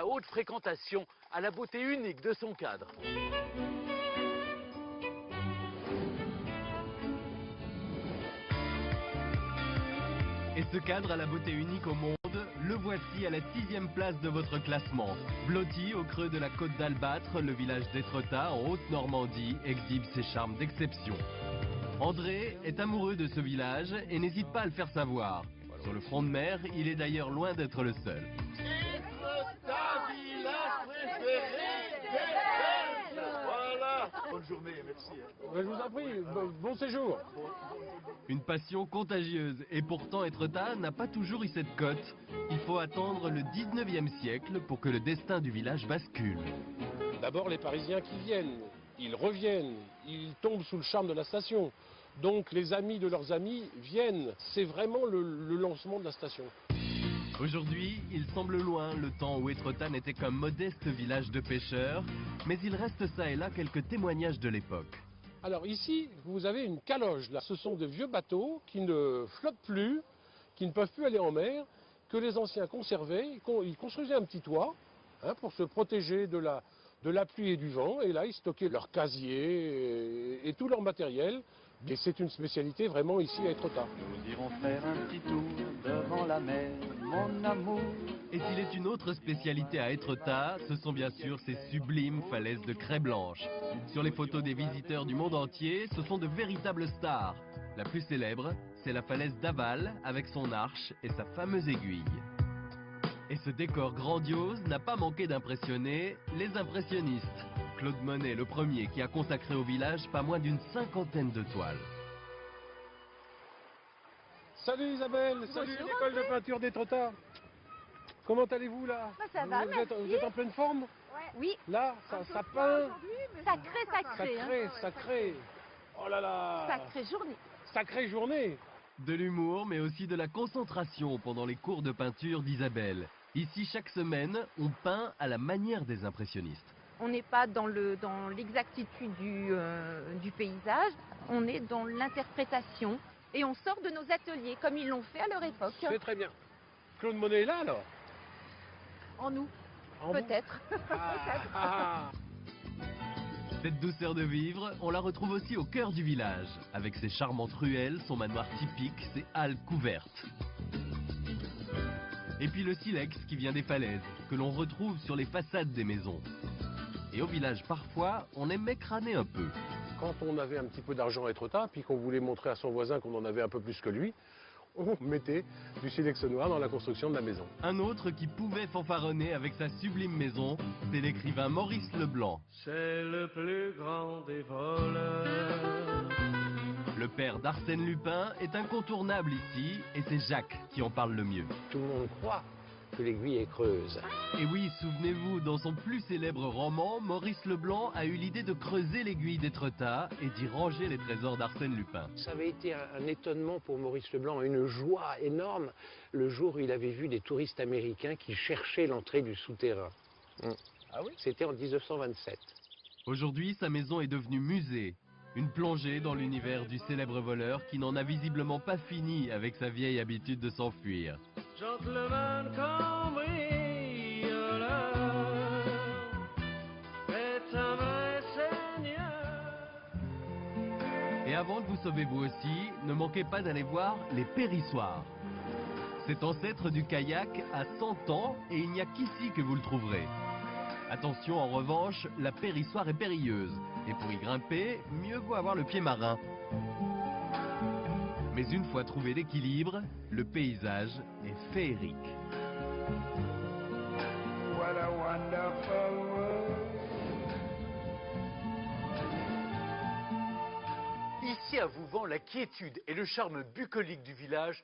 à haute fréquentation, à la beauté unique de son cadre. Et ce cadre à la beauté unique au monde, le voici à la 6e place de votre classement. Blotti, au creux de la côte d'Albâtre, le village d'Étretat, en Haute-Normandie, exhibe ses charmes d'exception. André est amoureux de ce village et n'hésite pas à le faire savoir. Sur le front de mer, il est d'ailleurs loin d'être le seul. Étretat, village préféré des Belges. Voilà. Bonne journée, merci. Je vous en prie, bon séjour. Une passion contagieuse, et pourtant Étretat n'a pas toujours eu cette cote. Il faut attendre le 19e siècle pour que le destin du village bascule. D'abord les Parisiens qui viennent, ils reviennent, ils tombent sous le charme de la station. Donc les amis de leurs amis viennent. C'est vraiment le lancement de la station. Aujourd'hui, il semble loin le temps où Étretat n'était qu'un modeste village de pêcheurs, mais il reste ça et là quelques témoignages de l'époque. Alors ici, vous avez une caloge. Là. Ce sont de vieux bateaux qui ne flottent plus, qui ne peuvent plus aller en mer, que les anciens conservaient. Ils construisaient un petit toit pour se protéger de la pluie et du vent. Et là, ils stockaient leurs casiers et tout leur matériel. Et c'est une spécialité vraiment ici à Étretat. Nous irons faire un petit tour devant la mer, mon amour. Et s'il est une autre spécialité à Étretat, ce sont bien sûr ces sublimes falaises de craie blanche. Sur les photos des visiteurs du monde entier, ce sont de véritables stars. La plus célèbre, c'est la falaise d'Aval avec son arche et sa fameuse aiguille. Et ce décor grandiose n'a pas manqué d'impressionner les impressionnistes. Claude Monet, le premier, qui a consacré au village pas moins d'une 50aine de toiles. Salut Isabelle, salut l'école de peinture d'Étretat. Comment allez-vous là? Ça va, vous êtes en pleine forme? Oui. Là, ça peint. Sacré. Oh là là. Sacrée journée. Sacrée journée. De l'humour, mais aussi de la concentration pendant les cours de peinture d'Isabelle. Ici, chaque semaine, on peint à la manière des impressionnistes. On n'est pas dans l'exactitude du paysage, on est dans l'interprétation. Et on sort de nos ateliers, comme ils l'ont fait à leur époque. C'est très bien. Claude Monet est là alors? En nous, En peut-être. Cette douceur de vivre, on la retrouve aussi au cœur du village, avec ses charmantes ruelles, son manoir typique, ses halles couvertes. Et puis le silex qui vient des falaises, que l'on retrouve sur les façades des maisons. Et au village, parfois, on aimait crâner un peu. Quand on avait un petit peu d'argent à Étretat, puis qu'on voulait montrer à son voisin qu'on en avait un peu plus que lui, on mettait du silex noir dans la construction de la maison. Un autre qui pouvait fanfaronner avec sa sublime maison, c'est l'écrivain Maurice Leblanc. C'est le plus grand des voleurs. Le père d'Arsène Lupin est incontournable ici, et c'est Jacques qui en parle le mieux. Tout le monde croit que l'aiguille est creuse. Et oui, souvenez-vous, dans son plus célèbre roman, Maurice Leblanc a eu l'idée de creuser l'aiguille d'Étretat et d'y ranger les trésors d'Arsène Lupin. Ça avait été un étonnement pour Maurice Leblanc, une joie énorme, le jour où il avait vu des touristes américains qui cherchaient l'entrée du souterrain. Ah oui? C'était en 1927. Aujourd'hui, sa maison est devenue musée. Une plongée dans l'univers du célèbre voleur qui n'en a visiblement pas fini avec sa vieille habitude de s'enfuir. Gentleman cambrioleur, faites un vrai seigneur. Et avant de vous sauver vous aussi, ne manquez pas d'aller voir les périssoirs. C'est ancêtre du kayak à 100 ans et il n'y a qu'ici que vous le trouverez. Attention, en revanche, la périssoire est périlleuse. Et pour y grimper, mieux vaut avoir le pied marin. Mais une fois trouvé l'équilibre, le paysage est féerique. What a wonderful world. Ici à Vouvant, la quiétude et le charme bucolique du village